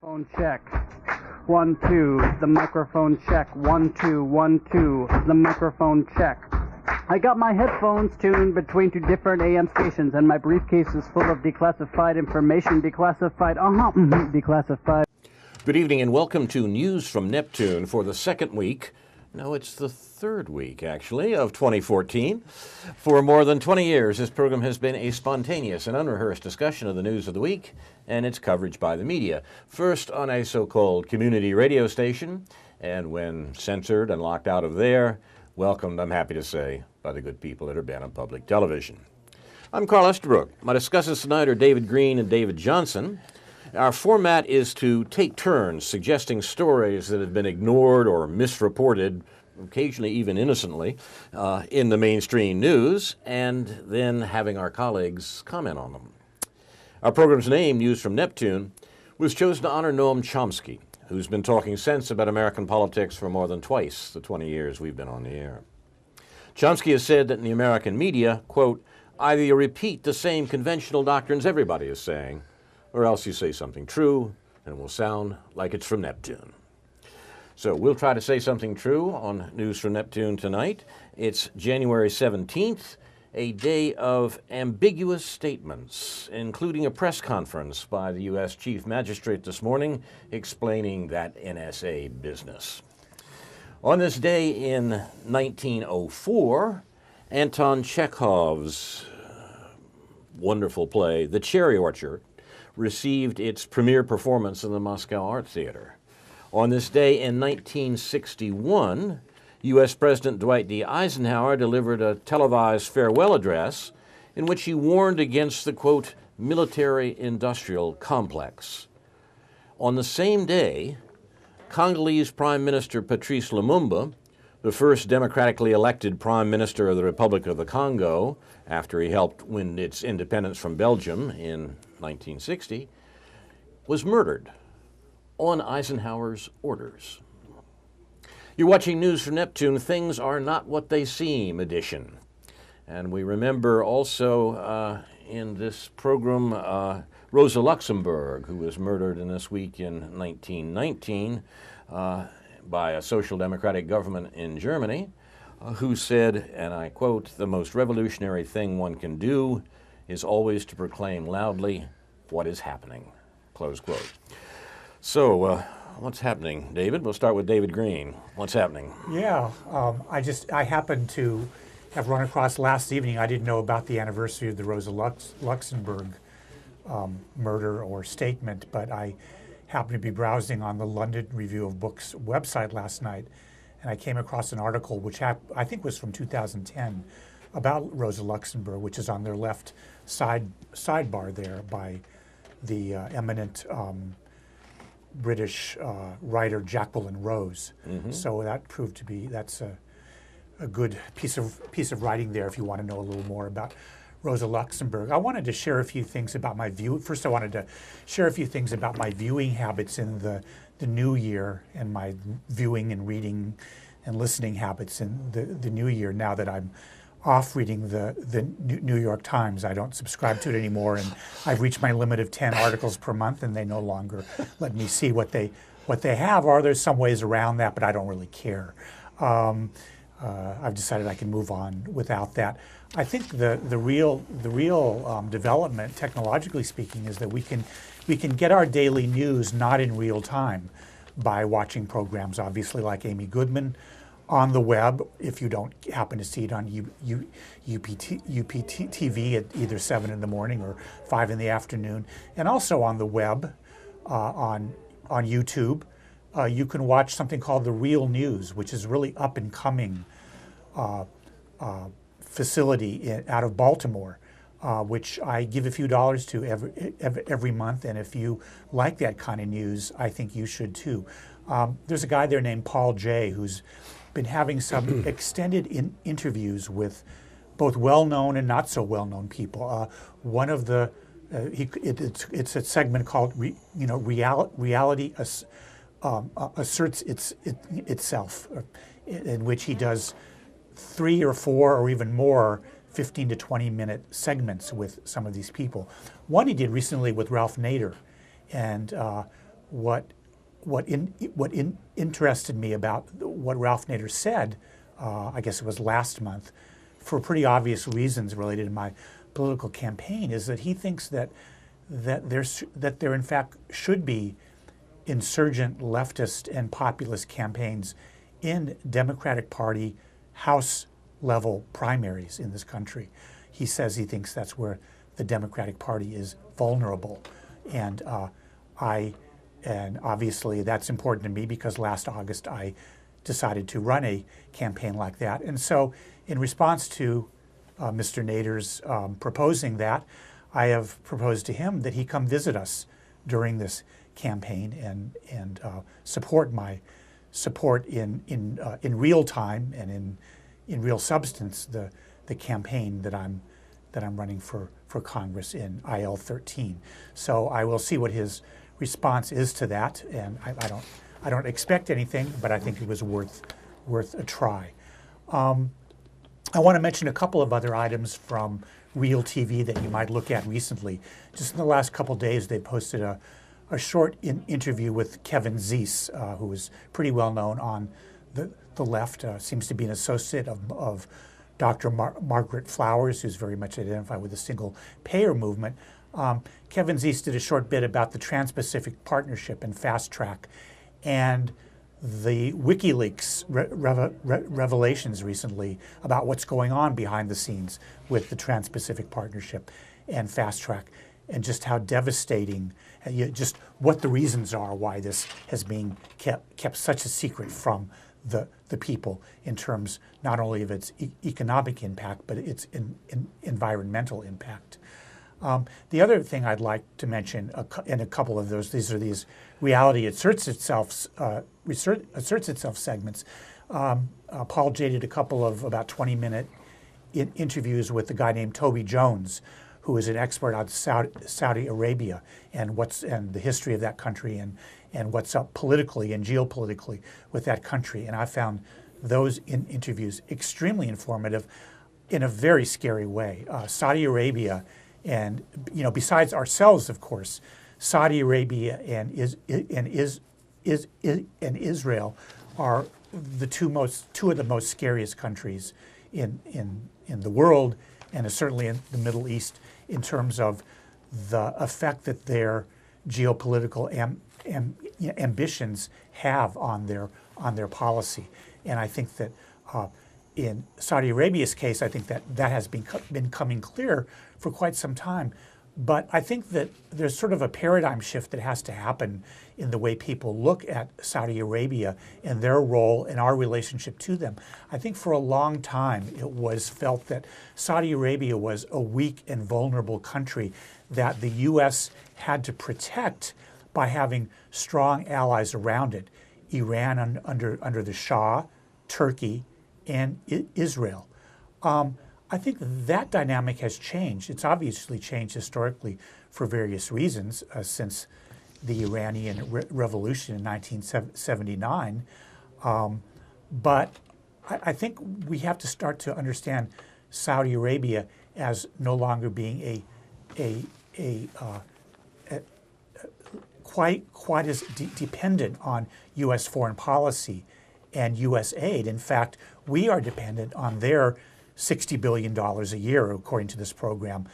Phone check. 1, 2. The microphone check. 1, 2, 1, 2. The microphone check. I got my headphones tuned between two different AM stations, and my briefcase is full of declassified information. Declassified. Declassified. Good evening and welcome to News from Neptune for the second week. No, it's the third week, actually, of 2014. For more than 20 years, this program has been a spontaneous and unrehearsed discussion of the news of the week and its coverage by the media. First on a so-called community radio station, and when censored and locked out of there, welcomed, I'm happy to say, by the good people at Urbana Public Television. I'm Carl Estabrook. My discussants tonight are David Green and David Johnson. Our format is to take turns suggesting stories that have been ignored or misreported, occasionally even innocently, in the mainstream news, and then having our colleagues comment on them. Our program's name, News from Neptune, was chosen to honor Noam Chomsky, who's been talking sense about American politics for more than twice the 20 years we've been on the air. Chomsky has said that in the American media, quote, either you repeat the same conventional doctrines everybody is saying, or else you say something true, and it will sound like it's from Neptune. So we'll try to say something true on News from Neptune tonight. It's January 17th, a day of ambiguous statements, including a press conference by the U.S. Chief Magistrate this morning explaining that NSA business. On this day in 1904, Anton Chekhov's wonderful play, The Cherry Orchard, received its premiere performance in the Moscow Art Theater. On this day in 1961, U.S. President Dwight D. Eisenhower delivered a televised farewell address in which he warned against the, quote, military-industrial complex. On the same day, Congolese Prime Minister Patrice Lumumba, the first democratically elected Prime Minister of the Republic of the Congo after he helped win its independence from Belgium in 1960, was murdered on Eisenhower's orders. You're watching News from Neptune, Things Are Not What They Seem edition. And we remember also in this program Rosa Luxemburg, who was murdered in this week in 1919 by a social democratic government in Germany, who said, and I quote, the most revolutionary thing one can do is always to proclaim loudly what is happening, close quote. So, what's happening, David? We'll start with David Green. What's happening? Yeah, I happened to have run across last evening. I didn't know about the anniversary of the Rosa Luxemburg murder or statement, but I happened to be browsing on the London Review of Books website last night, and I came across an article which I think was from 2010 about Rosa Luxemburg, which is on their left sidebar there by the eminent British writer Jacqueline Rose. Mm-hmm. So that proved to be, that's a good piece of writing there if you want to know a little more about Rosa Luxemburg. I wanted to share a few things about my First, I wanted to share a few things about my viewing habits in the new year and my viewing and reading and listening habits in the new year. Now that I'm off reading the New York Times, I don't subscribe to it anymore, and I've reached my limit of 10 articles per month, and they no longer let me see what they have. Or there's some ways around that, but I don't really care. I've decided I can move on without that. I think the real development, technologically speaking, is that we can get our daily news not in real time by watching programs, obviously, like Amy Goodman on the web, if you don't happen to see it on UPTV at either 7 in the morning or 5 in the afternoon, and also on the web, on YouTube. You can watch something called The Real News, which is really up and coming facility out of Baltimore, which I give a few dollars to every month. And if you like that kind of news, I think you should too. There's a guy there named Paul Jay who's been having some extended interviews with both well-known and not so well-known people. One of the it's a segment called Reality Asserts Itself, in which he does 3 or 4 or even more 15 to 20 minute segments with some of these people. One he did recently with Ralph Nader, and interested me about what Ralph Nader said, I guess it was last month, for pretty obvious reasons related to my political campaign, is that he thinks that there in fact should be insurgent leftist and populist campaigns in Democratic Party House level primaries in this country. He says he thinks that's where the Democratic Party is vulnerable, and obviously that's important to me because last August I decided to run a campaign like that. And so in response to Mr. Nader's proposing that, I have proposed to him that he come visit us during this campaign and support in real time and in real substance the campaign that I'm running for Congress in IL 13. So I will see what his response is to that, and I don't expect anything, but I think it was worth a try. I want to mention a couple of other items from Real TV that you might look at recently. Just in the last couple of days, they posted a short interview with Kevin Zeese, who is pretty well known on the left, seems to be an associate of Dr. Margaret Flowers, who's very much identified with the single payer movement. Kevin Zeese did a short bit about the Trans-Pacific Partnership and Fast Track and the WikiLeaks revelations recently about what's going on behind the scenes with the Trans-Pacific Partnership and Fast Track, and just how devastating, just what the reasons are why this has been kept such a secret from the people in terms not only of its economic impact, but its environmental impact. The other thing I'd like to mention in a couple of these reality asserts itself segments. Paul Jay did a couple of about 20-minute interviews with a guy named Toby Jones, who is an expert on Saudi Arabia and the history of that country and what's up politically and geopolitically with that country. And I found those interviews extremely informative in a very scary way. Saudi Arabia and, besides ourselves, of course, Saudi Arabia and Israel are two of the most scariest countries in the world, and certainly in the Middle East, in terms of the effect that their geopolitical ambitions have on their policy. And I think that in Saudi Arabia's case, I think that has been coming clear for quite some time. But I think that there's sort of a paradigm shift that has to happen in the way people look at Saudi Arabia and their role and our relationship to them. I think for a long time it was felt that Saudi Arabia was a weak and vulnerable country that the U.S. had to protect by having strong allies around it. Iran under the Shah, Turkey, and Israel. I think that dynamic has changed. It's obviously changed historically for various reasons since the Iranian Revolution in 1979. But I think we have to start to understand Saudi Arabia as no longer being quite as dependent on U.S. foreign policy and U.S. aid. In fact, we are dependent on their $60 billion a year, according to this program,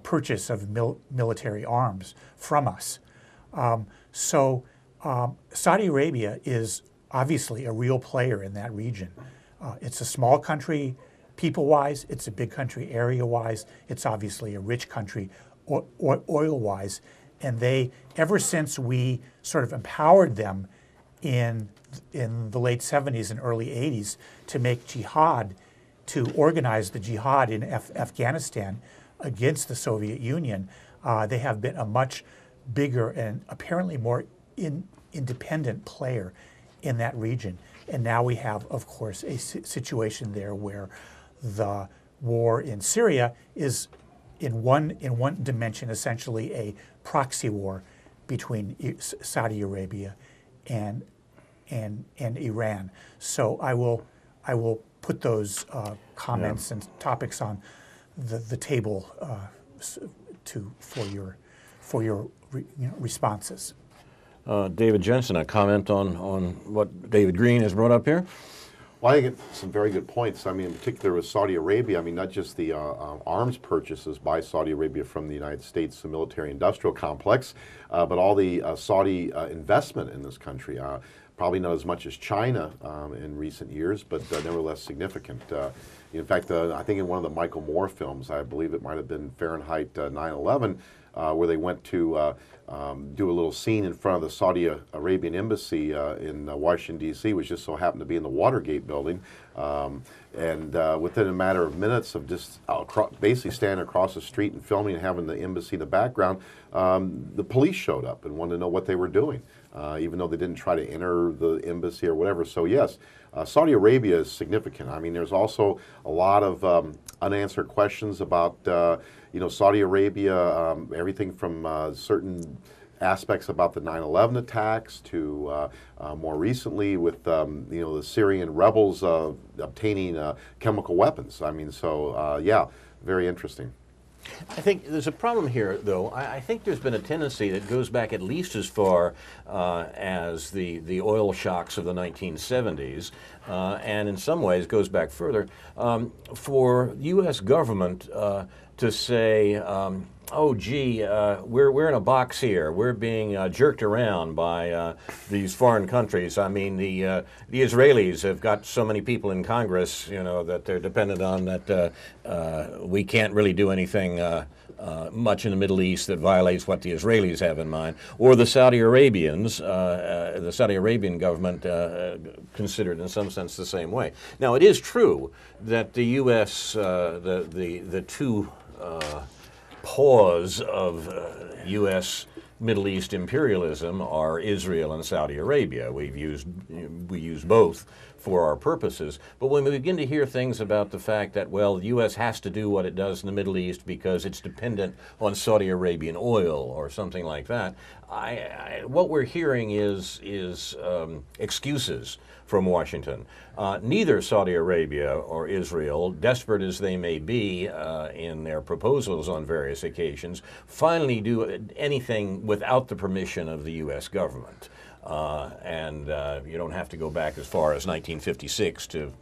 purchase of military arms from us. So Saudi Arabia is obviously a real player in that region. It's a small country people-wise. It's a big country area-wise. It's obviously a rich country oil-wise. And they, ever since we sort of empowered them in the late 70s and early 80s to make jihad, to organize the jihad in Afghanistan against the Soviet Union, they have been a much bigger and apparently more independent player in that region. And now we have, of course, a situation there where the war in Syria is in one dimension essentially a proxy war between Saudi Arabia and Iran. So I will put those comments and topics on the table for your responses. David Jensen, a comment on what David Green has brought up here? Well, I think it's some very good points. I mean, in particular with Saudi Arabia, I mean, not just the arms purchases by Saudi Arabia from the United States, the military-industrial complex, but all the Saudi investment in this country. Probably not as much as China in recent years, but nevertheless significant. In fact, I think in one of the Michael Moore films, I believe it might have been Fahrenheit 9/11, where they went to do a little scene in front of the Saudi Arabian embassy in Washington, D.C., which just so happened to be in the Watergate building. And within a matter of minutes of just basically standing across the street and filming and having the embassy in the background, the police showed up and wanted to know what they were doing, even though they didn't try to enter the embassy or whatever. So yes, Saudi Arabia is significant. I mean, there's also a lot of unanswered questions about Saudi Arabia, everything from certain aspects about the 9/11 attacks to more recently with the Syrian rebels obtaining chemical weapons. I mean, so yeah, very interesting. I think there's a problem here, though. I think there's been a tendency that goes back at least as far as the oil shocks of the 1970s, and in some ways goes back further, for U.S. government to say, oh, gee, we're in a box here. We're being jerked around by these foreign countries. I mean, the Israelis have got so many people in Congress, that they're dependent on that we can't really do anything much in the Middle East that violates what the Israelis have in mind. Or the Saudi Arabians, the Saudi Arabian government considered in some sense the same way. Now, it is true that the U.S., the two paws of U.S. Middle East imperialism are Israel and Saudi Arabia. We use both for our purposes. But when we begin to hear things about the fact that, well, the U.S. has to do what it does in the Middle East because it's dependent on Saudi Arabian oil or something like that, what we're hearing is excuses from Washington. Neither Saudi Arabia or Israel, desperate as they may be in their proposals on various occasions, finally do anything without the permission of the U.S. government. And you don't have to go back as far as 1956 to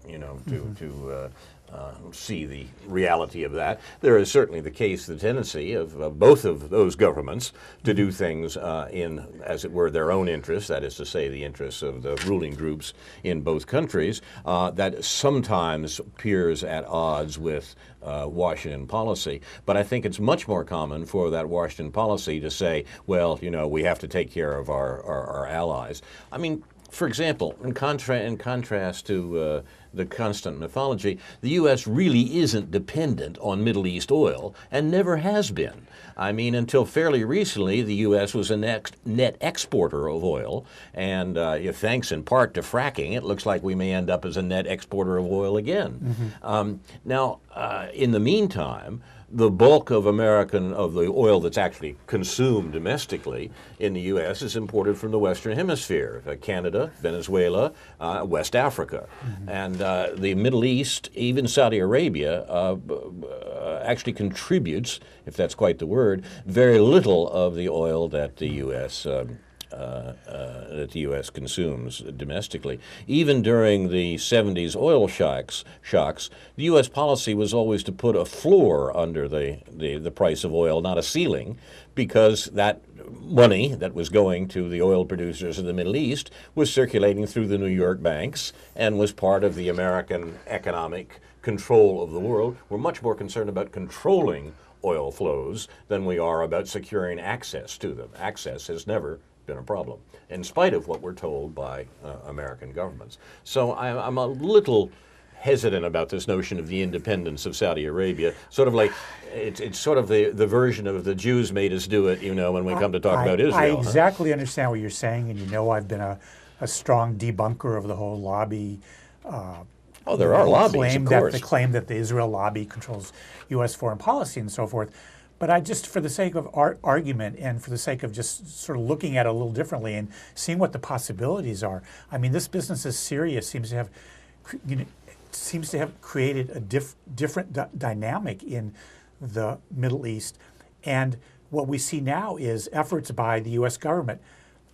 see the reality of that. There is certainly the case, the tendency of both of those governments to do things in, as it were, their own interests, that is to say, the interests of the ruling groups in both countries, that sometimes appears at odds with Washington policy. But I think it's much more common for that Washington policy to say, well, we have to take care of our allies. I mean, for example, in contrast to the constant mythology, the U.S. really isn't dependent on Middle East oil and never has been. I mean, until fairly recently, the U.S. was a net exporter of oil, and thanks in part to fracking, it looks like we may end up as a net exporter of oil again. Now, in the meantime, the bulk of the oil that's actually consumed domestically in the U.S. is imported from the Western Hemisphere, Canada, Venezuela, West Africa. And the Middle East, even Saudi Arabia, actually contributes, if that's quite the word, very little of the oil that the U.S. Consumes domestically. Even during the 70s oil shocks, the U.S. policy was always to put a floor under the price of oil, not a ceiling, because that money that was going to the oil producers of the Middle East was circulating through the New York banks and was part of the American economic control of the world. We're much more concerned about controlling oil flows than we are about securing access to them. Access has never been a problem, in spite of what we're told by American governments. So I'm a little hesitant about this notion of the independence of Saudi Arabia. Sort of like it's sort of the version of the Jews made us do it, when we come to talk about Israel. I exactly understand what you're saying, and I've been a strong debunker of the whole lobby. There are lobbies, of course. The claim that the Israel lobby controls U.S. foreign policy and so forth. But I just, for the sake of argument and for the sake of just sort of looking at it a little differently and seeing what the possibilities are, I mean, this business is serious. Seems to have created a different dynamic in the Middle East. And what we see now is efforts by the U.S. government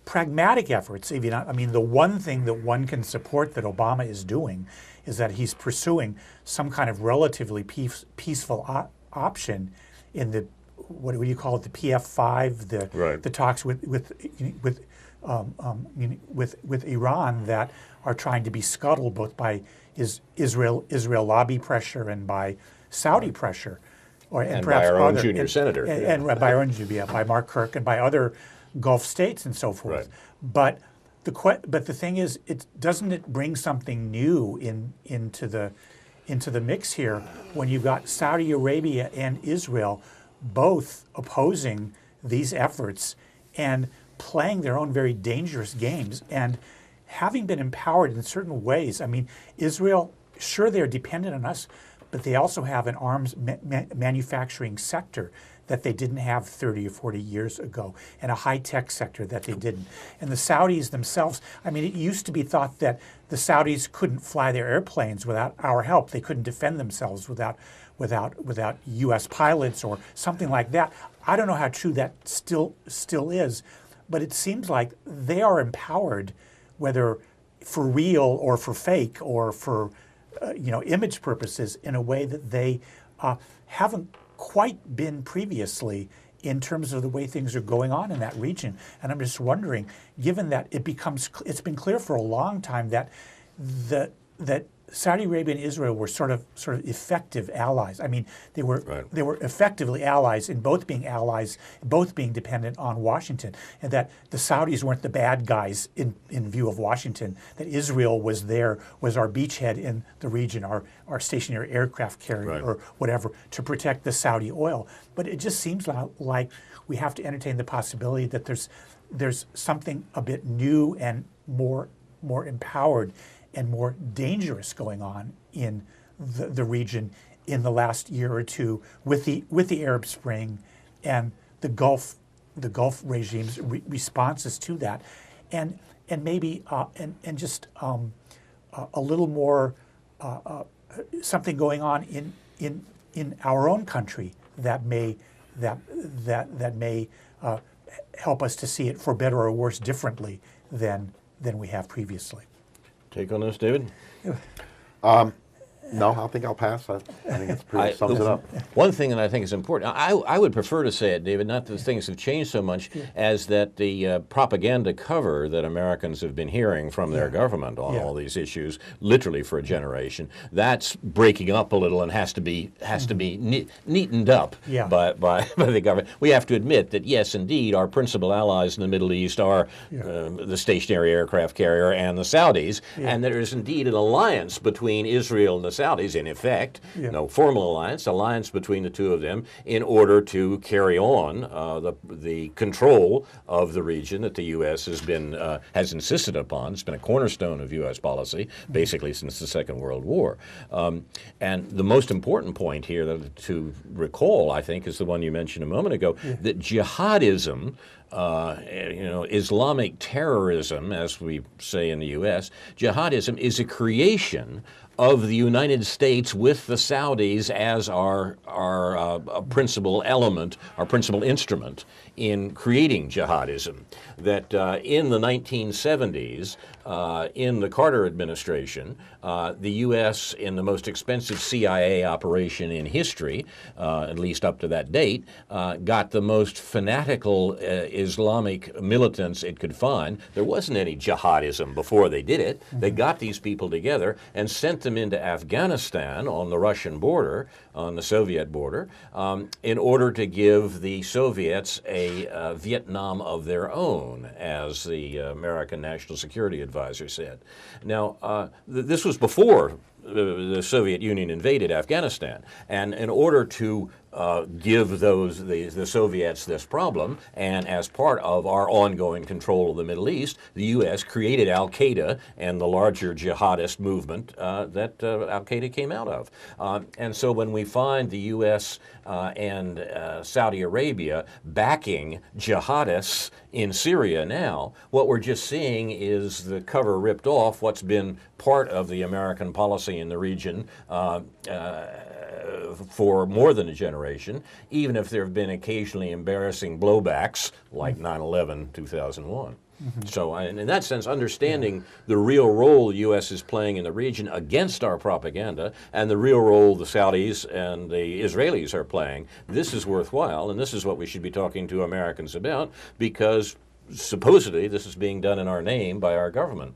pragmatic efforts. Even I mean, the one thing that one can support that Obama is doing is that he's pursuing some kind of relatively peaceful option in the what do you call it, the PF5, the talks with Iran that are trying to be scuttled both by Israel lobby pressure and by Saudi pressure, and by our own junior senator, and by our own by Mark Kirk and by other Gulf states and so forth. But the thing is, doesn't it bring something new into the mix here when you've got Saudi Arabia and Israel both opposing these efforts and playing their own very dangerous games and having been empowered in certain ways. I mean, Israel, sure, they're dependent on us, but they also have an arms manufacturing sector that they didn't have 30 or 40 years ago, and a high-tech sector that they didn't. And the Saudis themselves, I mean, it used to be thought that the Saudis couldn't fly their airplanes without our help. They couldn't defend themselves without U.S. pilots or something like that. I don't know how true that still is, but it seems like they are empowered, whether for real or for fake or for image purposes, in a way that they haven't quite been previously in terms of the way things are going on in that region. And I'm just wondering, given that it's been clear for a long time that that Saudi Arabia and Israel were sort of effective allies. I mean, they were effectively allies in both being dependent on Washington, and that the Saudis weren't the bad guys in view of Washington. That Israel was our beachhead in the region, our stationary aircraft carrier or whatever, to protect the Saudi oil. But it just seems like we have to entertain the possibility that there's something a bit new and more empowered and more dangerous going on in the region in the last year or two with the Arab Spring and the Gulf regime's responses to that, and maybe and just a little more something going on in our own country that may help us to see it for better or worse differently than we have previously. Take on this, David? No, I think I'll pass. I think it's pretty sums it up. One thing that I think is important, I would prefer to say it, David, not that things have changed so much as that the propaganda cover that Americans have been hearing from their government on all these issues, literally for a generation, that's breaking up a little and has to be neatened up by the government. We have to admit that, yes, indeed, our principal allies in the Middle East are the stationary aircraft carrier and the Saudis, and there is indeed an alliance between Israel and the Saudis, in effect, no formal alliance between the two of them in order to carry on the control of the region that the U.S. has insisted upon. It's been a cornerstone of U.S. policy basically since the Second World War. And the most important point here to recall, I think, is the one you mentioned a moment ago, that jihadism, Islamic terrorism, as we say in the U.S., jihadism is a creation of the United States with the Saudis as our principal element, our principal instrument in creating jihadism. That in the 1970s, in the Carter administration, the U.S., in the most expensive CIA operation in history, at least up to that date, got the most fanatical Islamic militants it could find. There wasn't any jihadism before they did it. They got these people together and sent them into Afghanistan on the Russian border, on the Soviet border, in order to give the Soviets a Vietnam of their own, as the American National Security Advisor said. Now, this was before the Soviet Union invaded Afghanistan, and in order to give the Soviets this problem, and as part of our ongoing control of the Middle East, the U.S. created al-Qaeda and the larger jihadist movement that al-Qaeda came out of. And so when we find the U.S. And Saudi Arabia backing jihadists in Syria now, what we're just seeing is the cover ripped off what's been part of the American policy in the region for more than a generation. generation, even if there have been occasionally embarrassing blowbacks like 9/11, 2001. So in that sense, understanding the real role the U.S. is playing in the region against our propaganda and the real role the Saudis and the Israelis are playing, this is worthwhile, and this is what we should be talking to Americans about, because supposedly this is being done in our name by our government.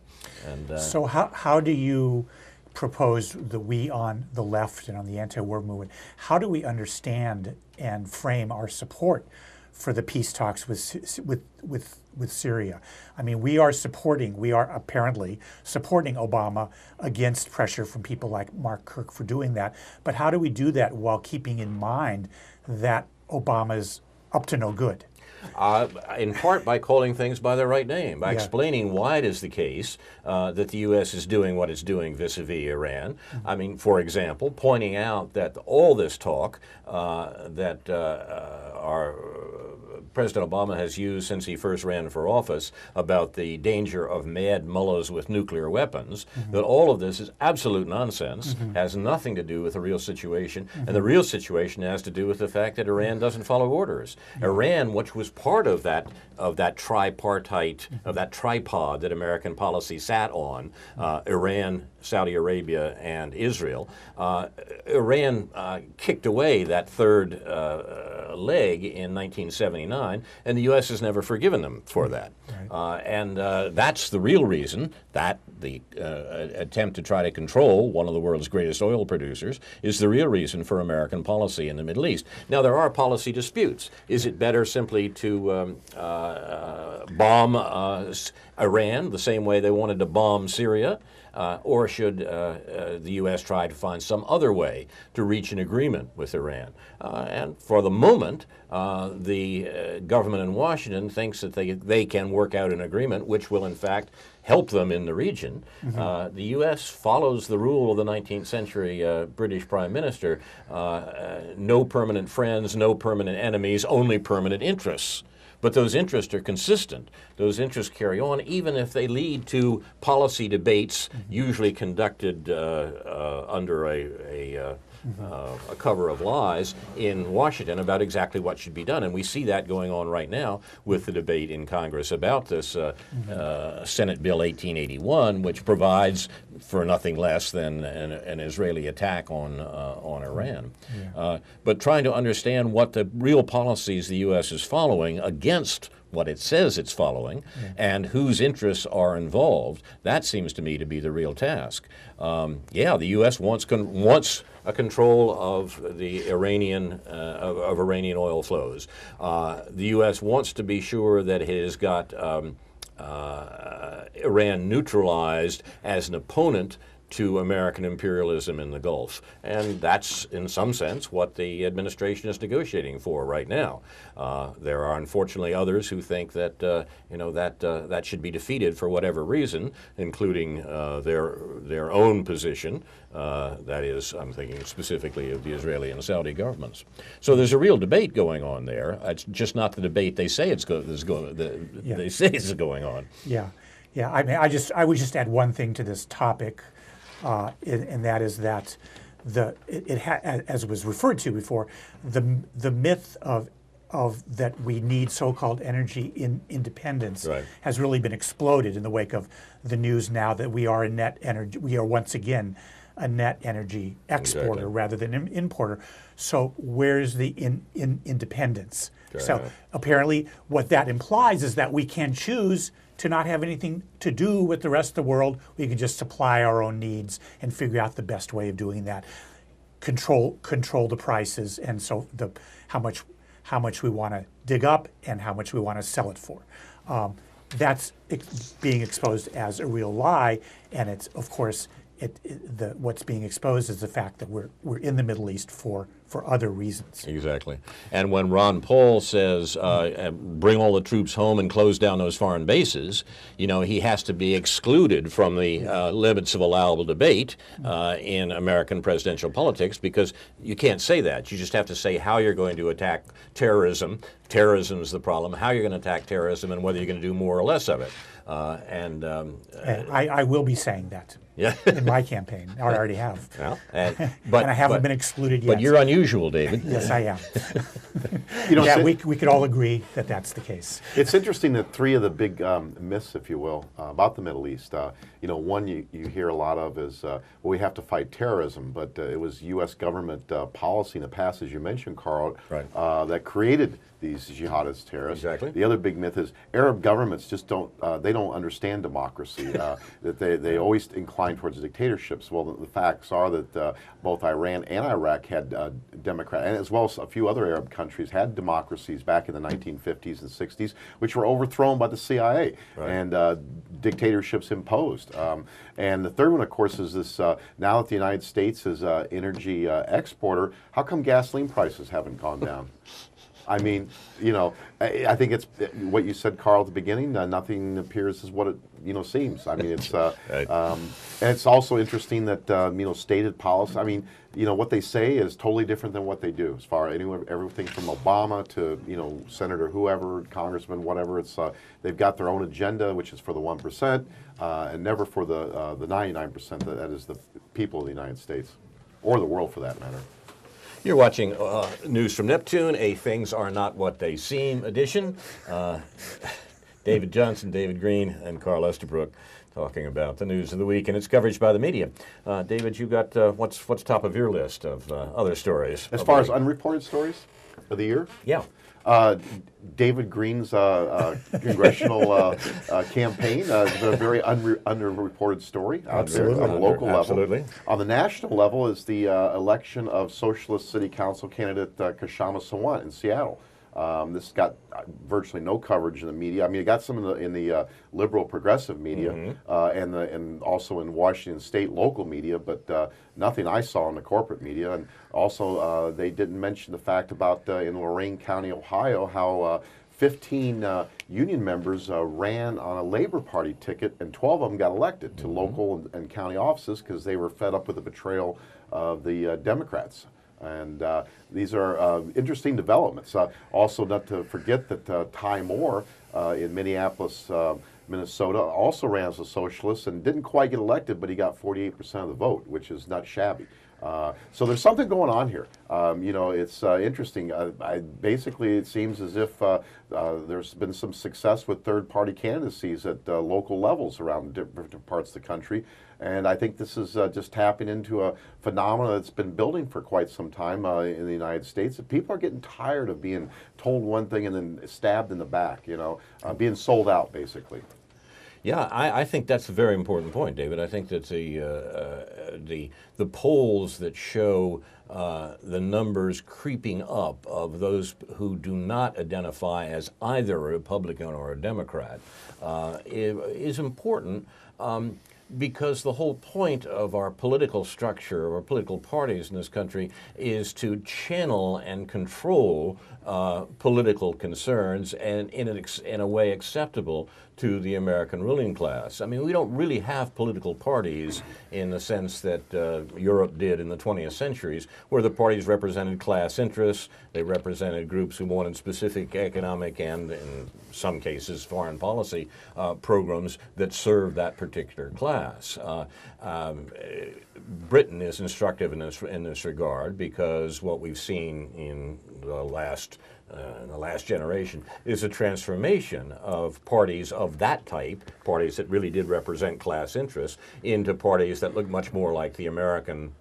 And so how do you propose that we on the left and on the anti-war movement, how do we understand and frame our support for the peace talks with Syria? I mean, we are apparently supporting Obama against pressure from people like Mark Kirk for doing that. But how do we do that while keeping in mind that Obama's up to no good? In part by calling things by their right name, by explaining why it is the case that the U.S. is doing what it's doing vis-a-vis Iran. I mean, for example, pointing out that all this talk that our President Obama has used since he first ran for office about the danger of mad mullahs with nuclear weapons, that all of this is absolute nonsense, has nothing to do with the real situation, and the real situation has to do with the fact that Iran doesn't follow orders. Iran, which was part of that tripartite, of that tripod that American policy sat on, Iran, Saudi Arabia, and Israel, Iran kicked away that third leg in 1979, and the U.S. has never forgiven them for that. And that's the real reason that the attempt to try to control one of the world's greatest oil producers is the real reason for American policy in the Middle East. Now, there are policy disputes. Is it better simply to bomb Iran the same way they wanted to bomb Syria? Or should the U.S. try to find some other way to reach an agreement with Iran? And for the moment, the government in Washington thinks that they can work out an agreement which will, in fact, help them in the region. The U.S. follows the rule of the 19th century British Prime Minister, no permanent friends, no permanent enemies, only permanent interests. But those interests are consistent. Those interests carry on, even if they lead to policy debates, usually conducted under a cover of lies in Washington about exactly what should be done. And we see that going on right now with the debate in Congress about this Senate Bill 1881, which provides for nothing less than an Israeli attack on Iran. But trying to understand what the real policies the U.S. is following against what it says it's following and whose interests are involved, that seems to me to be the real task. The U.S. wants a control of the Iranian of Iranian oil flows. The U.S. wants to be sure that it has got Iran neutralized as an opponent to American imperialism in the Gulf. And that's, in some sense, what the administration is negotiating for right now. There are unfortunately others who think that that should be defeated for whatever reason, including their own position. That is, I'm thinking specifically of the Israeli and Saudi governments. So there's a real debate going on there. It's just not the debate they say it's going on. I mean, I would just add one thing to this topic. And that is that as was referred to before, the myth of that we need so-called energy independence has really been exploded in the wake of the news now that we are once again a net energy exporter rather than an importer. So where's the independence? So apparently what that implies is that we can choose to not have anything to do with the rest of the world. We can just supply our own needs and figure out the best way of doing that. Control the prices, and so how much we want to dig up and how much we want to sell it for. That's being exposed as a real lie, and it's of course what's being exposed is the fact that we're in the Middle East for other reasons. Exactly. And when Ron Paul says bring all the troops home and close down those foreign bases, he has to be excluded from the limits of allowable debate in American presidential politics, because you can't say that. You just have to say how you're going to attack terrorism. Terrorism is the problem. How you're going to attack terrorism and whether you're going to do more or less of it. And I will be saying that. In my campaign, I already have. Well, and I haven't been excluded yet. But you're unusual. usual, David. Yes, I am. You know, Yeah, so- we could all agree that that's the case. It's interesting that three of the big myths, if you will, about the Middle East, one you hear a lot of is, well, we have to fight terrorism, but it was U.S. government policy in the past, as you mentioned, Carl, Right. that created these jihadist terrorists. Exactly. The other big myth is Arab governments just they don't understand democracy, that they always incline towards dictatorships. Well, the facts are that both Iran and Iraq had democrat, and as well as a few other Arab countries had democracies back in the 1950s and 60s, which were overthrown by the CIA, Right. and dictatorships imposed. And the third one, of course, is this, now that the United States is an energy exporter, how come gasoline prices haven't gone down? I mean, I think it's what you said, Carl, at the beginning. Nothing appears as what it seems. I mean, it's Right. and it's also interesting that stated policy. I mean, what they say is totally different than what they do. As far as everything from Obama to Senator whoever, Congressman, whatever. It's they've got their own agenda, which is for the 1%, and never for the 99%. That is the people of the United States, or the world for that matter. You're watching News from Neptune, a Things Are Not What They Seem edition. David Johnson, David Green, and Carl Estabrook talking about the news of the week and its coverage by the media. David, you got what's top of your list of other stories? As far as unreported stories of the year? Yeah. David Green's congressional campaign is a very underreported story out there on the local level. Absolutely. On the national level is the election of Socialist City Council candidate Kashama Sawant in Seattle. This got virtually no coverage in the media. I mean, it got some in the liberal progressive media, and also in Washington State local media, but nothing I saw in the corporate media. And also, they didn't mention the fact about in Lorain County, Ohio, how 15 union members ran on a Labor Party ticket, and 12 of them got elected to local and county offices because they were fed up with the betrayal of the Democrats. And these are interesting developments. Also, not to forget that Ty Moore in Minneapolis, Minnesota, also ran as a socialist and didn't quite get elected, but he got 48% of the vote, which is not shabby. So there's something going on here. It's interesting. Basically, it seems as if there's been some success with third-party candidacies at local levels around different parts of the country. And I think this is just tapping into a phenomenon that's been building for quite some time in the United States. That people are getting tired of being told one thing and then stabbed in the back, being sold out, basically. Yeah, I think that's a very important point, David. I think that the polls that show the numbers creeping up of those who do not identify as either a Republican or a Democrat is important. Because the whole point of our political structure, or political parties in this country, is to channel and control political concerns and in a way acceptable to the American ruling class. I mean, we don't really have political parties in the sense that Europe did in the 20th centuries, where the parties represented class interests, they represented groups who wanted specific economic and, in some cases, foreign policy programs that served that particular class. Britain is instructive in this regard, because what we've seen in the last generation is a transformation of parties of that type, parties that really did represent class interests, into parties that look much more like the American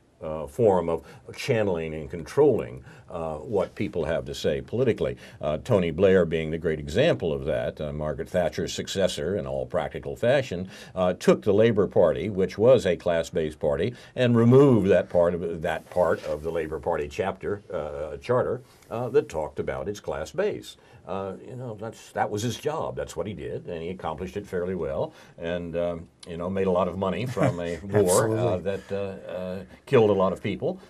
form of channeling and controlling what people have to say politically. Tony Blair being the great example of that, Margaret Thatcher's successor in all practical fashion, took the Labor Party, which was a class-based party, and removed that part of the Labor Party charter that talked about its class base. That was his job. That's what he did, and he accomplished it fairly well, and made a lot of money from a war that killed a lot of people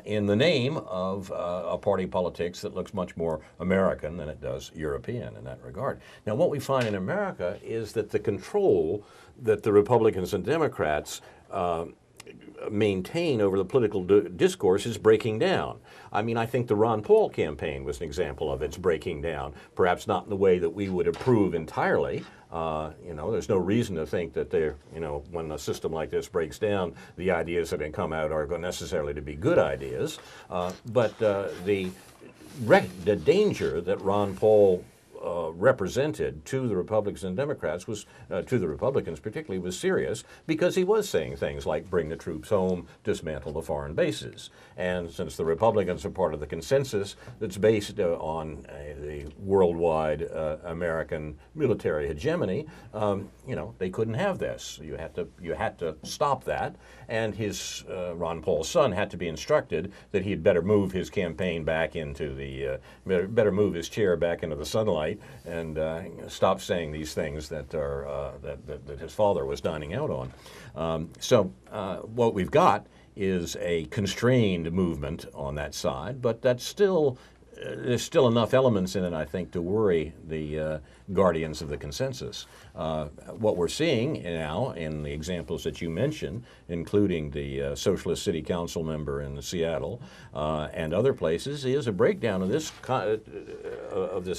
in the name of a party politics that looks much more American than it does European in that regard. Now, what we find in America is that the control that the Republicans and Democrats maintain over the political discourse is breaking down. I mean, I think the Ron Paul campaign was an example of its breaking down, perhaps not in the way that we would approve entirely. There's no reason to think that when a system like this breaks down, the ideas that can come out are necessarily to be good ideas. But the danger that Ron Paul represented to the Republicans and Democrats was, to the Republicans particularly, was serious, because he was saying things like bring the troops home, dismantle the foreign bases. And since the Republicans are part of the consensus that's based on the worldwide American military hegemony, they couldn't have this. You had to stop that. And his Ron Paul's son had to be instructed that he'd better move his campaign back into better move his chair back into the sunlight and stop saying these things that are that his father was dining out on. So what we've got is a constrained movement on that side, but that's still there's still enough elements in it, I think, to worry the guardians of the consensus. What we're seeing now in the examples that you mentioned, including the Socialist City Council member in Seattle and other places, is a breakdown of this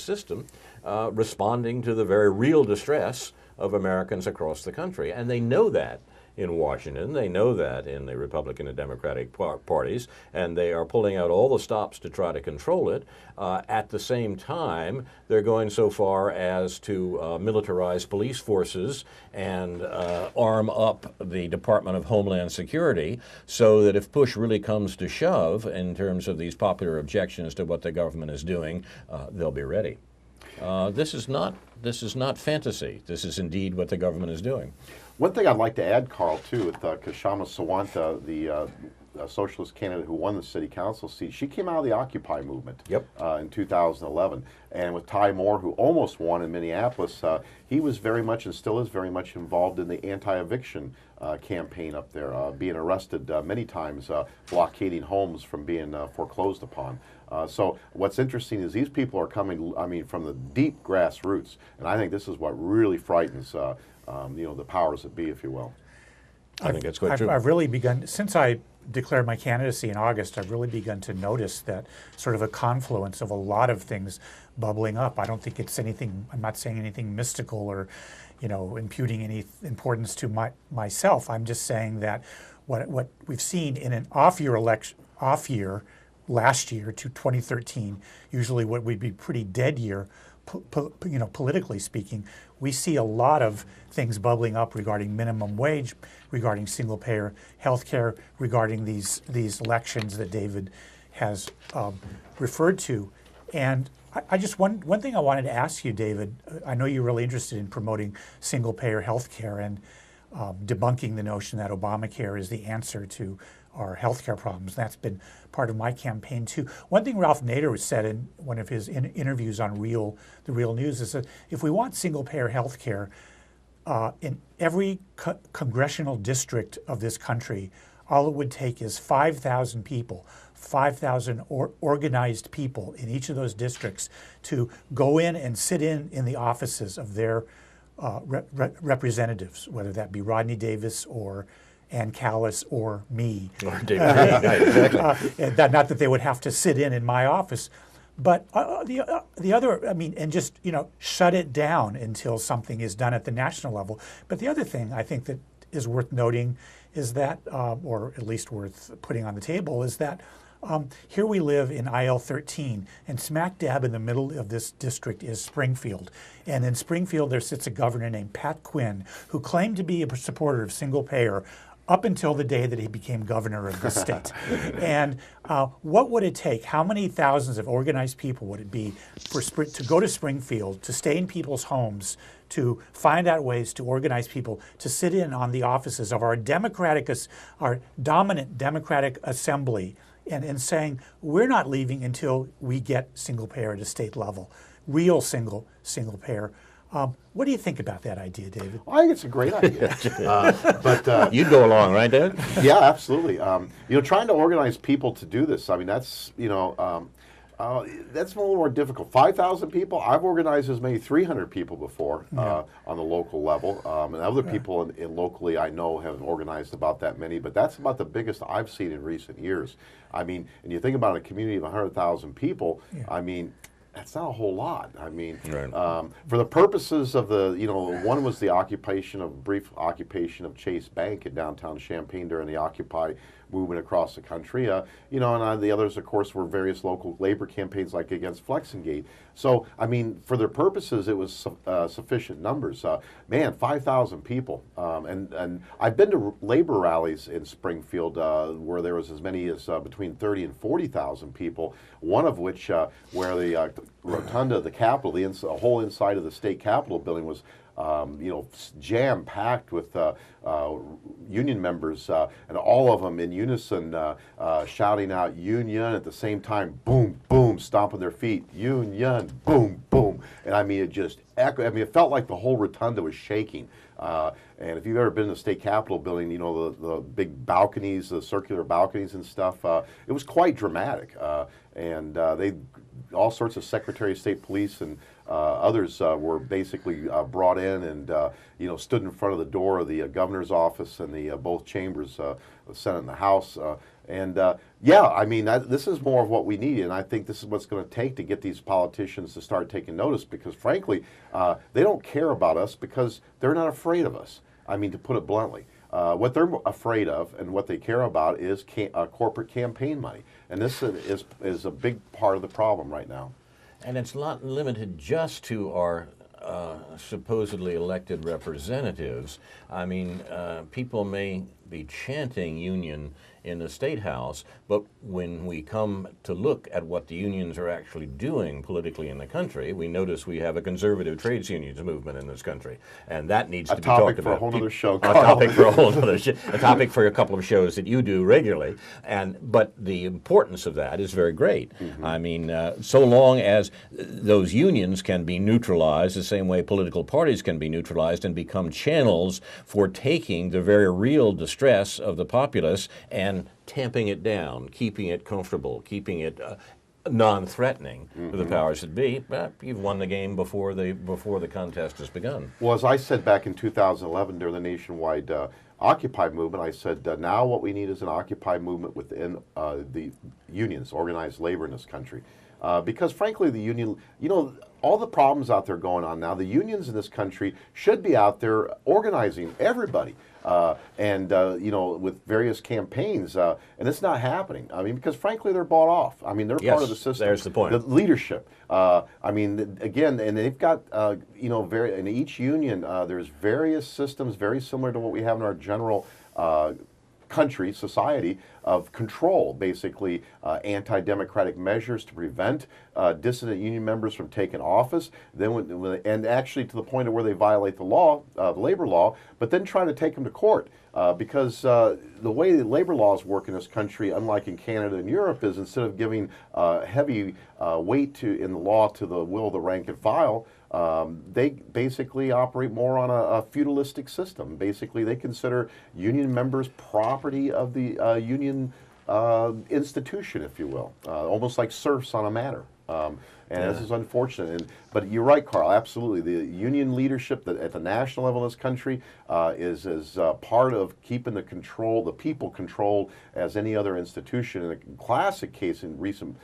system, responding to the very real distress of Americans across the country. And they know that in Washington. They know that in the Republican and Democratic parties, and they are pulling out all the stops to try to control it. At the same time, they're going so far as to militarize police forces and arm up the Department of Homeland Security, so that if push really comes to shove in terms of these popular objections to what the government is doing, they'll be ready. This is not fantasy. This is indeed what the government is doing. One thing I'd like to add, Carl, too, with Kshama Sawanta, the socialist candidate who won the city council seat, she came out of the Occupy movement in 2011. And with Ty Moore, who almost won in Minneapolis, he was very much and still is very much involved in the anti-eviction campaign up there, being arrested many times, blockading homes from being foreclosed upon. So what's interesting is these people are coming, from the deep grassroots, and I think this is what really frightens the powers that be, if you will. I think that's quite true. I've really begun, since I declared my candidacy in August, I've really begun to notice that sort of a confluence of a lot of things bubbling up. I don't think it's anything, I'm not saying anything mystical or, imputing any importance to myself. I'm just saying that what we've seen in an off-year last year to 2013, usually what would be pretty dead year, politically speaking, we see a lot of things bubbling up regarding minimum wage, regarding single-payer health care, regarding these elections that David has referred to. And I just, one thing I wanted to ask you, David, I know you're really interested in promoting single-payer health care and debunking the notion that Obamacare is the answer to our healthcare problems. That's been part of my campaign too. One thing Ralph Nader said in one of his interviews on The Real News is that if we want single-payer healthcare in every congressional district of this country, all it would take is 5,000 people, 5,000 organized people in each of those districts to go in and sit in the offices of their representatives, whether that be Rodney Davis or Ann Callis or me. Or David. Exactly. Not that they would have to sit in my office, but the other, and just shut it down until something is done at the national level. But the other thing I think that is worth noting is that, or at least worth putting on the table, is that here we live in IL 13, and smack dab in the middle of this district is Springfield. And in Springfield, there sits a governor named Pat Quinn, who claimed to be a supporter of single payer up until the day that he became governor of the state. And what would it take? How many thousands of organized people would it be to go to Springfield, to stay in people's homes, to find out ways to organize people, to sit in on the offices of our dominant Democratic Assembly, and saying, we're not leaving until we get single payer at a state level, real single payer. What do you think about that idea, David? I think it's a great idea. But you'd go along, right, David? Yeah, absolutely. Trying to organize people to do this. That's That's a little more difficult. 5,000 people? I've organized as many 300 people before on the local level. And other people in locally I know have organized about that many, but that's about the biggest I've seen in recent years. I mean, and you think about a community of 100,000 people, I mean, that's not a whole lot. I mean, for the purposes of the, one was the brief occupation of Chase Bank in downtown Champaign during the Occupy movement across the country. And the others, of course, were various local labor campaigns like against Flexingate. So, I mean, for their purposes, it was sufficient numbers. Man, 5,000 people. And I've been to labor rallies in Springfield where there was as many as between 30 and 40,000 people, one of which where the rotunda of the Capitol, the whole inside of the state Capitol building was jam-packed with union members, and all of them in unison shouting out "Union" at the same time, boom, boom, stomping their feet, "Union," boom, boom. And I mean, it just echoed. I mean, it felt like the whole rotunda was shaking. And if you've ever been in the state Capitol building, the big balconies, the circular balconies and stuff, it was quite dramatic. And all sorts of Secretary of State police and others were basically brought in and stood in front of the door of the governor's office and the both chambers, the Senate and the House. I mean, this is more of what we need, and I think this is what's going to take to get these politicians to start taking notice, because frankly, they don't care about us because they're not afraid of us. I mean, to put it bluntly. What they're afraid of and what they care about is corporate campaign money. And this is a big part of the problem right now. And it's not limited just to our supposedly elected representatives. I mean, people may be chanting union in the State House, but when we come to look at what the unions are actually doing politically in the country, we notice we have a conservative trades unions movement in this country, and that needs to be talked about. A topic for a whole other show. A topic for a whole other a topic for a couple of shows that you do regularly, but the importance of that is very great. I mean, so long as those unions can be neutralized, the same way political parties can be neutralized and become channels for taking the very real distress of the populace and tamping it down, keeping it comfortable, keeping it non-threatening to the powers that be, you've won the game before the contest has begun. Well, as I said back in 2011 during the nationwide Occupy movement, I said now what we need is an Occupy movement within the unions, organized labor in this country. Because frankly, the union, all the problems out there going on now, the unions in this country should be out there organizing everybody. With various campaigns, and it's not happening. I mean, because frankly, they're bought off. I mean, they're part of the system. There's the point. The leadership. I mean, again, and they've got, in each union, there's various systems very similar to what we have in our general country, society, of control, basically anti-democratic measures to prevent dissident union members from taking office, and actually to the point of where they violate the law, the labor law, but then trying to take them to court. Because the way the labor laws work in this country, unlike in Canada and Europe, is instead of giving heavy weight in the law to the will of the rank and file, they basically operate more on a feudalistic system. Basically, they consider union members property of the union institution, if you will, almost like serfs on a manor. This is unfortunate. But you're right, Carl, absolutely. The union leadership at the national level in this country is as part of keeping the people controlled as any other institution. And a classic case in recent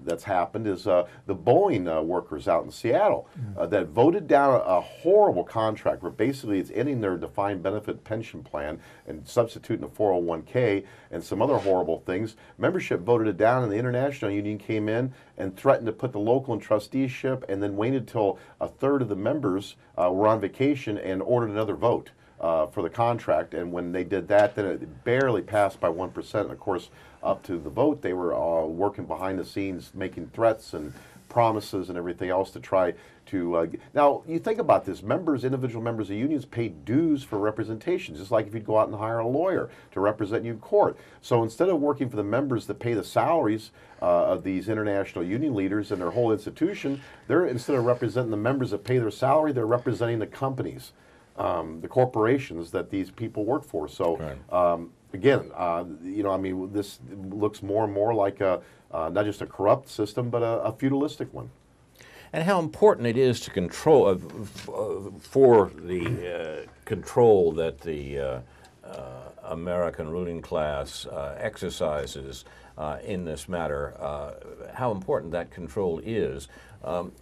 that's happened is the Boeing workers out in Seattle that voted down a horrible contract where basically it's ending their defined benefit pension plan and substituting a 401k and some other horrible things. Membership voted it down, and the International Union came in and threatened to put the local in trusteeship, and then waited till a third of the members were on vacation and ordered another vote for the contract. And when they did that, then it barely passed by 1%. And of course, up to the vote, they were working behind the scenes, making threats and promises and everything else to try to... Now, you think about this. Individual members of unions pay dues for representation, just like if you'd go out and hire a lawyer to represent you in court. So instead of working for the members that pay the salaries of these international union leaders and their whole institution, instead of representing the members that pay their salary, they're representing the companies, the corporations that these people work for. So... Again, I mean, this looks more and more like not just a corrupt system, but a feudalistic one. And how important it is to control, for the control that the American ruling class exercises in this matter, how important that control is,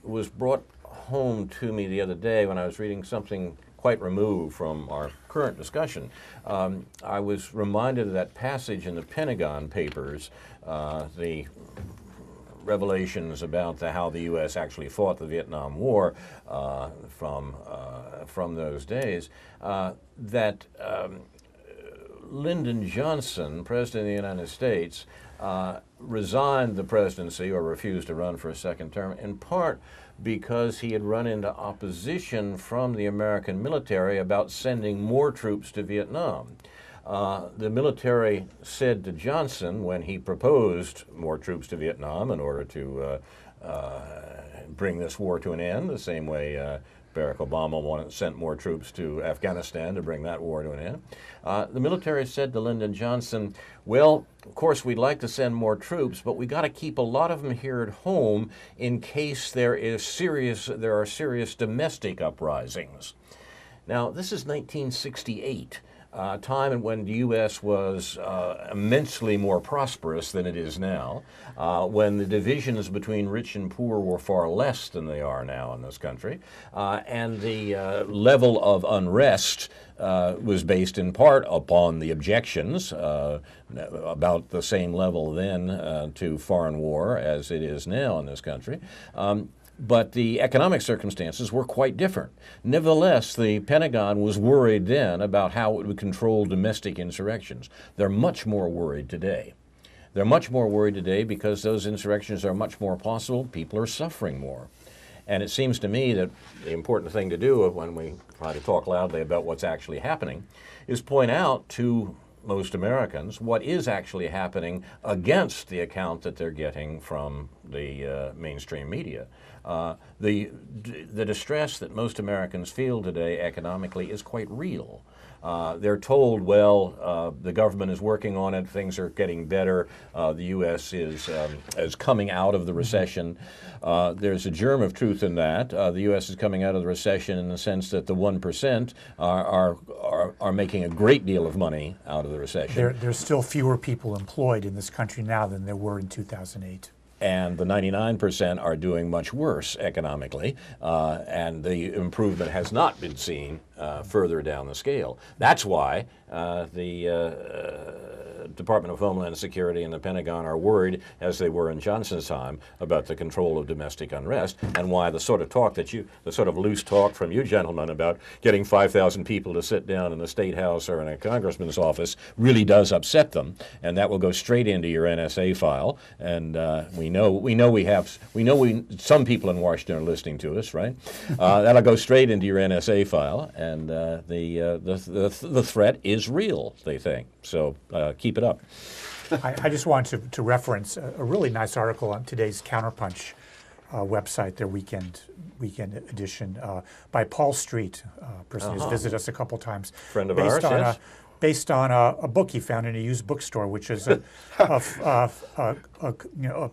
was brought home to me the other day when I was reading something quite removed from our current discussion. I was reminded of that passage in the Pentagon Papers, the revelations about how the U.S. actually fought the Vietnam War from those days, that Lyndon Johnson, President of the United States, resigned the presidency or refused to run for a second term, in part because he had run into opposition from the American military about sending more troops to Vietnam. The military said to Johnson, when he proposed more troops to Vietnam in order to bring this war to an end, the same way Barack Obama sent more troops to Afghanistan to bring that war to an end. The military said to Lyndon Johnson, well, of course, we'd like to send more troops, but we got to keep a lot of them here at home in case there are serious domestic uprisings. Now, this is 1968. Time when the U.S. was immensely more prosperous than it is now, when the divisions between rich and poor were far less than they are now in this country, and the level of unrest was based in part upon the objections, about the same level then to foreign war as it is now in this country. But the economic circumstances were quite different. Nevertheless, the Pentagon was worried then about how it would control domestic insurrections. They're much more worried today. They're much more worried today because those insurrections are much more possible. People are suffering more. And it seems to me that the important thing to do when we try to talk loudly about what's actually happening is point out to most Americans what is actually happening against the account that they're getting from the mainstream media. The distress that most Americans feel today economically is quite real. They're told, well, the government is working on it, things are getting better, the U.S. is coming out of the recession. There's a germ of truth in that. The U.S. is coming out of the recession in the sense that the 1% are making a great deal of money out of the recession. There's still fewer people employed in this country now than there were in 2008. And the 99% are doing much worse economically, and the improvement has not been seen further down the scale. That's why the Department of Homeland Security and the Pentagon are worried, as they were in Johnson's time, about the control of domestic unrest, and why the sort of talk the sort of loose talk from you gentlemen about getting 5,000 people to sit down in the State House or in a congressman's office really does upset them, and that will go straight into your NSA file. And some people in Washington are listening to us, right? That'll go straight into your NSA file, and the threat is real, they think. So keep it up. I just wanted to reference a really nice article on today's Counterpunch website, their weekend edition, by Paul Street, a person who's visited us a couple times. Friend of ours, yes. Based on a book he found in a used bookstore, which is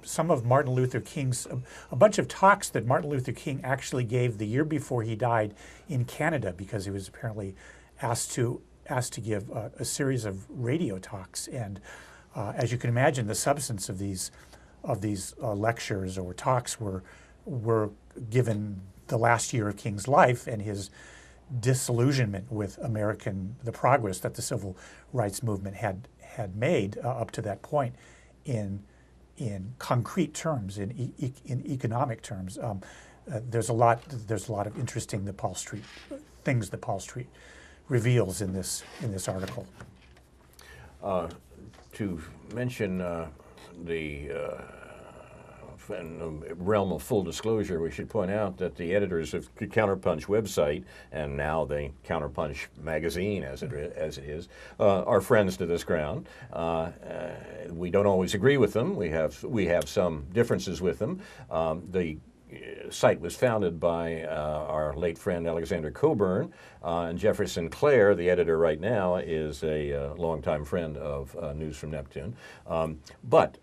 some of Martin Luther King's, a bunch of talks that Martin Luther King actually gave the year before he died in Canada, because he was apparently asked to give a series of radio talks. And as you can imagine, the substance of these lectures or talks were given the last year of King's life and his disillusionment with the progress that the civil rights movement had made up to that point in concrete terms, in economic terms. There's a lot of interesting things that Paul Street reveals in this article. To mention the realm of full disclosure, we should point out that the editors of the Counterpunch website, and now the Counterpunch magazine as it is, are friends to this ground. We don't always agree with them. We have some differences with them. The site was founded by our late friend Alexander Coburn, and Jeffrey Sinclair, the editor right now, is a longtime friend of News from Neptune. But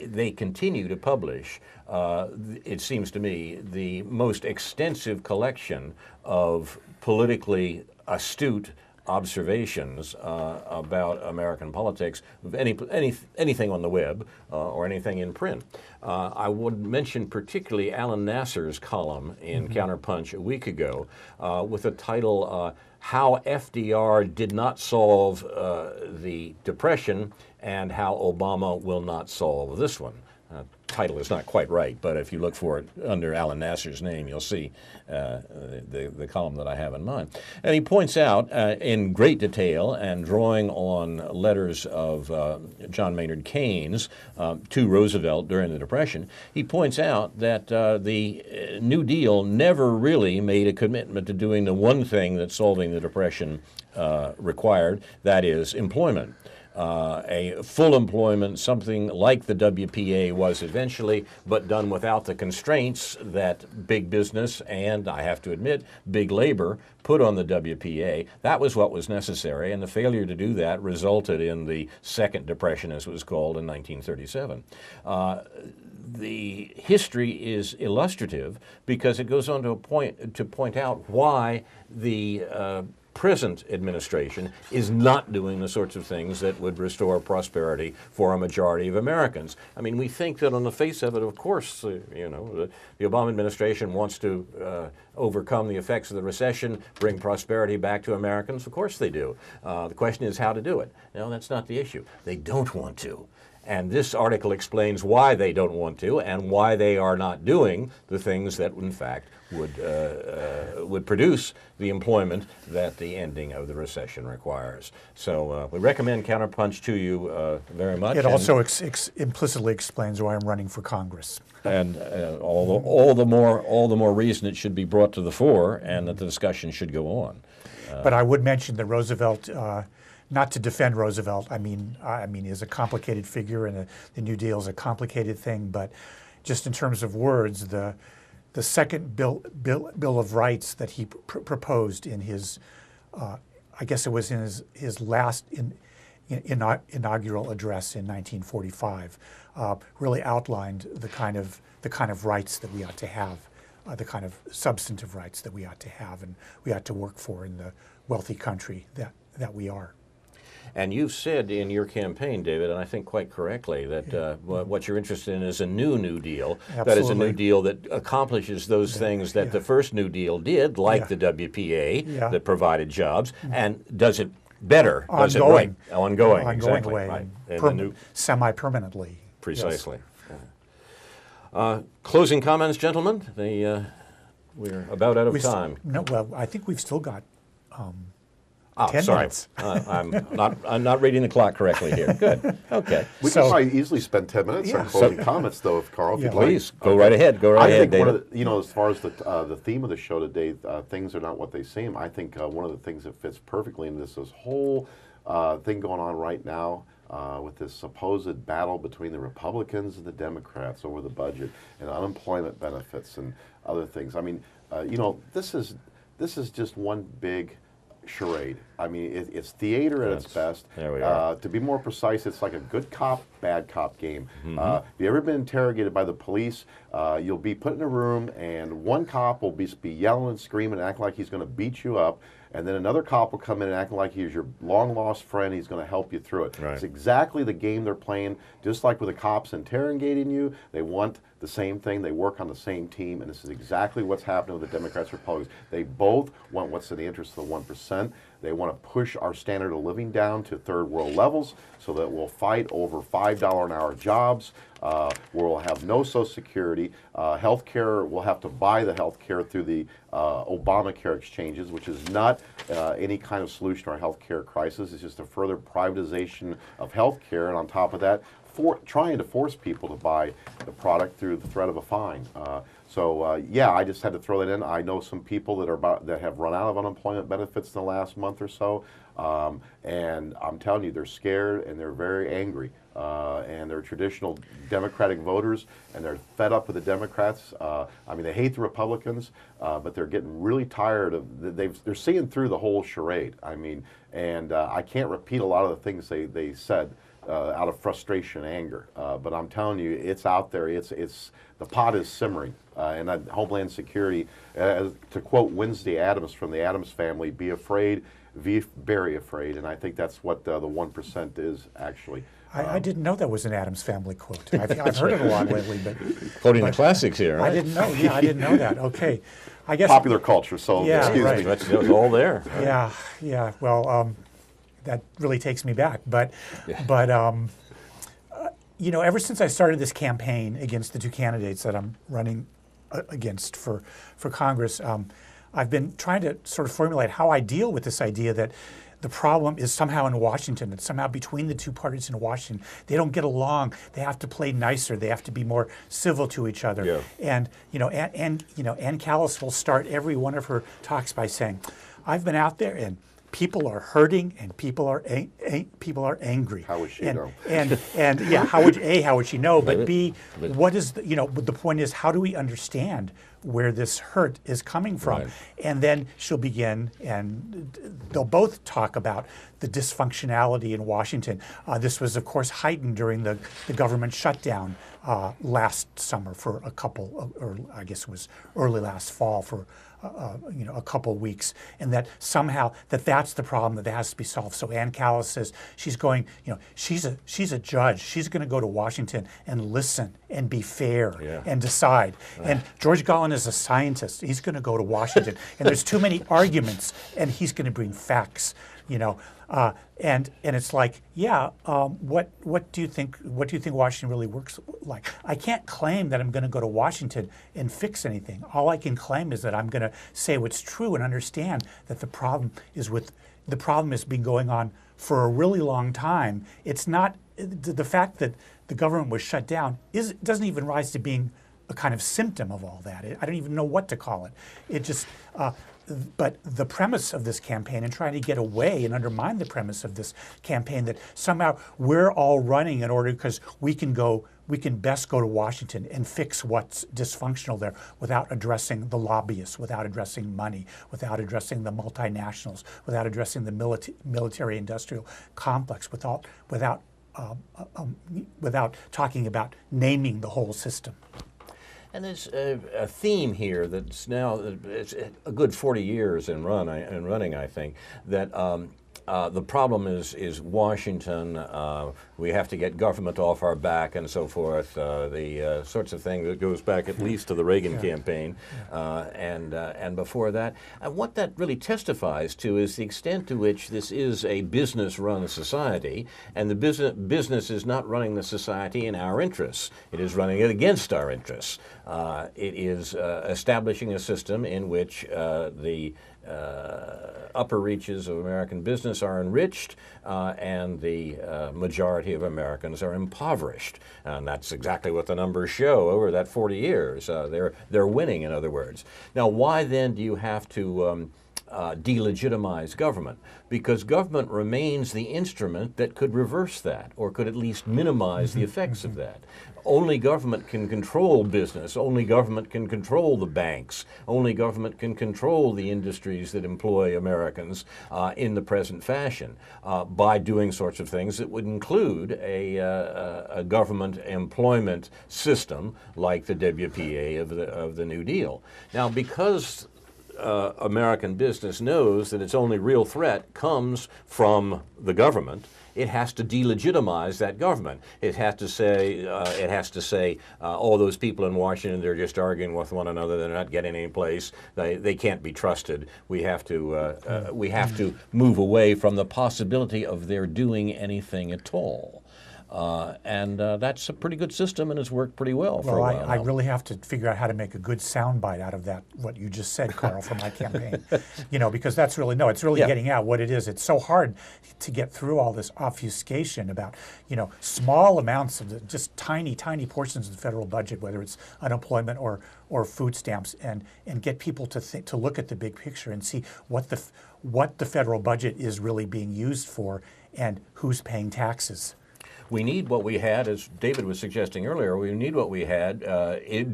they continue to publish, it seems to me, the most extensive collection of politically astute observations about American politics of anything on the web or anything in print. I would mention particularly Alan Nasser's column in Counterpunch a week ago with the title How FDR Did Not Solve the Depression and How Obama Will Not Solve This One. Title is not quite right, but if you look for it under Alan Nasser's name, you'll see the column that I have in mind. And he points out in great detail and drawing on letters of John Maynard Keynes to Roosevelt during the Depression, he points out that the New Deal never really made a commitment to doing the one thing that solving the Depression required, that is employment. A full employment, something like the WPA was eventually, but done without the constraints that big business and, I have to admit, big labor put on the WPA. That was what was necessary, and the failure to do that resulted in the Second Depression, as it was called, in 1937. The history is illustrative because it goes on to point out why the present administration is not doing the sorts of things that would restore prosperity for a majority of Americans. I mean, we think that on the face of it, of course, the Obama administration wants to overcome the effects of the recession, bring prosperity back to Americans. Of course they do. The question is how to do it. No, that's not the issue. They don't want to. And this article explains why they don't want to and why they are not doing the things that, in fact, would produce the employment that the ending of the recession requires. So we recommend Counterpunch to you very much. It also implicitly explains why I'm running for Congress. And all the more reason it should be brought to the fore, and that the discussion should go on. But I would mention that Roosevelt. Not to defend Roosevelt, I mean, he's a complicated figure, and the New Deal is a complicated thing. But just in terms of words, the second Bill of Rights that he proposed in his, I guess it was in his last inaugural address in 1945, really outlined the kind of rights that we ought to have, the kind of substantive rights that we ought to have, and we ought to work for in the wealthy country that we are. And you've said in your campaign, David, and I think quite correctly, that what you're interested in is a New Deal. Absolutely. That is a New Deal that accomplishes those things that the first New Deal did, like the WPA that provided jobs, and does it better, does it right, ongoing exactly, way, right. Semi-permanently. Precisely. Yes. Closing comments, gentlemen? We're about out of time. No, well, I think we've still got 10 minutes. I'm not reading the clock correctly here. Good. Okay. We can probably easily spend 10 minutes on closing comments, though, if Carl, if you'd please like. Go right ahead. Go right ahead, David. As far as the theme of the show today, things are not what they seem. I think one of the things that fits perfectly in this whole thing going on right now with this supposed battle between the Republicans and the Democrats over the budget and unemployment benefits and other things. I mean, this is just one big charade. I mean, it's theater at its best. There we are. To be more precise, it's like a good cop, bad cop game. If you've ever been interrogated by the police, you'll be put in a room, and one cop will be yelling and screaming and acting like he's going to beat you up, and then another cop will come in and act like he's your long-lost friend. He's going to help you through it. Right. It's exactly the game they're playing. Just like with the cops interrogating you, they want the same thing. They work on the same team, and this is exactly what's happening with the Democrats and Republicans. They both want what's in the interest of the 1%. They want to push our standard of living down to third world levels so that we'll fight over $5 an hour jobs, where we'll have no Social Security. Health care, we'll have to buy the health care through the Obamacare exchanges, which is not any kind of solution to our health care crisis. It's just a further privatization of health care, and on top of that, trying to force people to buy the product through the threat of a fine. Yeah, I just had to throw that in. I know some people that have run out of unemployment benefits in the last month or so, and I'm telling you, they're scared and they're very angry. and they're traditional Democratic voters, and they're fed up with the Democrats. I mean, they hate the Republicans, but they're getting really tired of. They're seeing through the whole charade. I mean, and I can't repeat a lot of the things they said out of frustration and anger. But I'm telling you, it's out there. It's the pot is simmering. And Homeland Security, to quote Wednesday Addams from the Addams Family, be afraid, be very afraid. And I think that's what the 1% is actually. I didn't know that was an Addams Family quote. I've heard it a lot lately, but Quoting the classics here, right? I didn't know. Yeah, I didn't know that. Okay, I guess popular culture. So Yeah, excuse right. me. That's all there. Yeah. Well, that really takes me back. But you know, ever since I started this campaign against the two candidates that I'm running against for Congress, I've been trying to sort of formulate how I deal with this idea that the problem is somehow in Washington. It's somehow between the two parties in Washington. They don't get along. They have to play nicer. They have to be more civil to each other. Yeah. And Ann Callis will start every one of her talks by saying, "I've been out there and people are hurting and people are angry." How would she know? And yeah, how would she know? But B, what is the point is, how do we understand where this hurt is coming from? Right. And then she'll begin, and they'll both talk about the dysfunctionality in Washington. This was, of course, heightened during the government shutdown last summer for a couple, or I guess it was early last fall for a couple of weeks, and that somehow that's the problem that has to be solved. So Ann Callis says she's going, she's a judge. She's going to go to Washington and listen and be fair and decide. And George Gollin is a scientist. He's going to go to Washington, and there's too many arguments, and he's going to bring facts. And it's like, what do you think Washington really works like? I can't claim that I'm going to go to Washington and fix anything. All I can claim is that I'm going to say what's true and understand that the problem has been going on for a really long time. It's not the fact that the government was shut down doesn't even rise to being a kind of symptom of all that. I don't even know what to call it. It just. But the premise of this campaign, and trying to get away and undermine the premise of this campaign, that somehow we're all running in order because we can best go to Washington and fix what's dysfunctional there without addressing the lobbyists, without addressing money, without addressing the multinationals, without addressing the military-industrial complex, without talking about naming the whole system. And there's a theme here that's now it's a good 40 years in running, I think, that the problem is Washington. We have to get government off our back and so forth. The sorts of thing that goes back at least to the Reagan campaign, and before that. And what that really testifies to is the extent to which this is a business-run society, and the business is not running the society in our interests. It is running it against our interests. It is establishing a system in which the upper reaches of American business are enriched, and the majority of Americans are impoverished. And that's exactly what the numbers show over that 40 years. They're winning, in other words. Now, why then do you have to delegitimize government? Because government remains the instrument that could reverse that, or could at least minimize the effects of that. Only government can control business. Only government can control the banks. Only government can control the industries that employ Americans in the present fashion by doing sorts of things that would include a government employment system like the WPA of the New Deal. Now, because American business knows that its only real threat comes from the government, it has to delegitimize that government. It has to say, all those people in Washington, they're just arguing with one another. They're not getting any place. They can't be trusted. We have to move away from the possibility of their doing anything at all. And that's a pretty good system, and it's worked pretty well for a while I now. really have to figure out how to make a good soundbite out of that, what you just said, Carl, for my campaign. Because it's really getting out what it is. It's so hard to get through all this obfuscation about, small amounts of just tiny portions of the federal budget, whether it's unemployment or food stamps, and get people to look at the big picture and see what the federal budget is really being used for and who's paying taxes. We need what we had, as David was suggesting earlier, we need what we had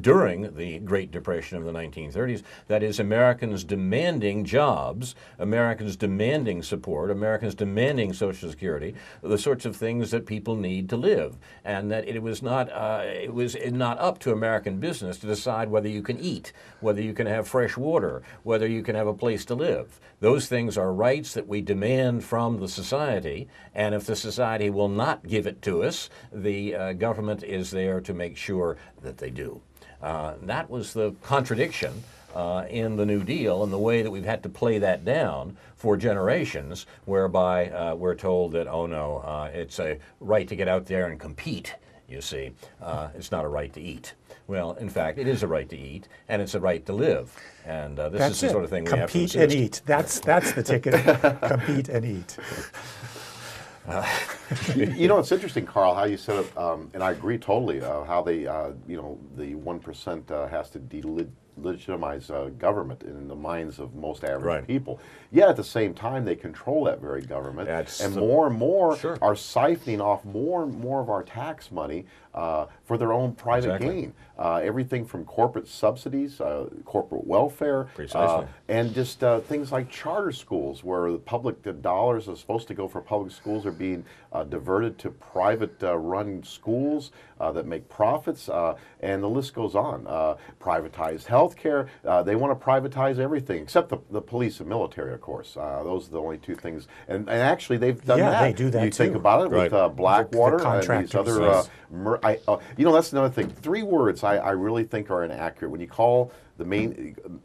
during the Great Depression of the 1930s. That is, Americans demanding jobs, Americans demanding support, Americans demanding Social Security, the sorts of things that people need to live. And that it was not up to American business to decide whether you can eat, whether you can have fresh water, whether you can have a place to live. Those things are rights that we demand from the society, and if the society will not give it to us, the government is there to make sure that they do. That was the contradiction in the New Deal and the way that we've had to play that down for generations, whereby we're told that, oh no, it's a right to get out there and compete, you see. It's not a right to eat. Well, in fact, it is a right to eat, and it's a right to live. And this is the sort of thing we have to Compete and eat. That's the ticket. Compete and eat. You know, it's interesting, Carl, how you said it, and I agree totally, how they, you know, the 1% has to delegitimize government in the minds of most average people. Yet at the same time, they control that very government, and more are siphoning off more and more of our tax money for their own private gain. Everything from corporate subsidies, corporate welfare, and just things like charter schools, where the public dollars are supposed to go for public schools are being diverted to private run schools that make profits, and the list goes on. Privatized health care, they want to privatize everything except the police and military, of course. Those are the only two things. And actually, they've done that. Yeah, they do that You too. think about it with Blackwater and these other... you know, that's another thing. 3 words I really think are inaccurate. When you call the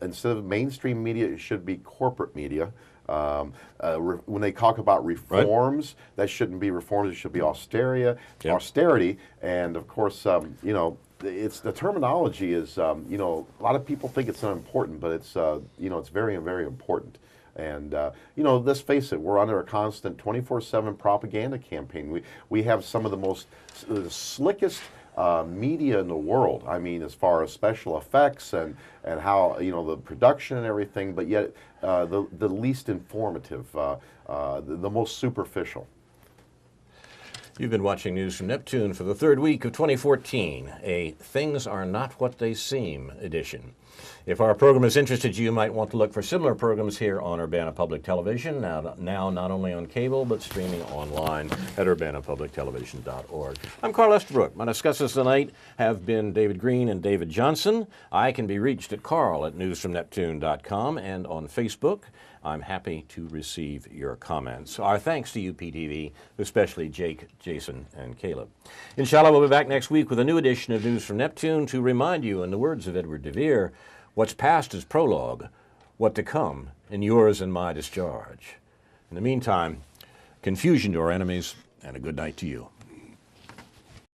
instead of mainstream media, it should be corporate media. When they talk about reforms, that shouldn't be reforms, it should be austerity. And of course, you know, it's the terminology is, you know, a lot of people think it's unimportant, but it's, you know, it's very, very important. And, you know, let's face it, we're under a constant 24/7 propaganda campaign. We have some of the slickest media in the world. I mean, as far as special effects and how, you know, the production and everything, but yet the least informative, the most superficial. You've been watching News from Neptune for the 3rd week of 2014, a Things Are Not What They Seem edition. If our program has interested you, you might want to look for similar programs here on Urbana Public Television, now not only on cable, but streaming online at urbanapublictelevision.org. I'm Carl Estabrook. My discussers tonight have been David Green and David Johnson. I can be reached at carl@newsfromneptune.com and on Facebook. I'm happy to receive your comments. Our thanks to UPTV, especially Jake, Jason, and Caleb. Inshallah, we'll be back next week with a new edition of News from Neptune to remind you, in the words of Edward de Vere, what's past is prologue, what to come in yours and my discharge. In the meantime, confusion to our enemies, and a good night to you.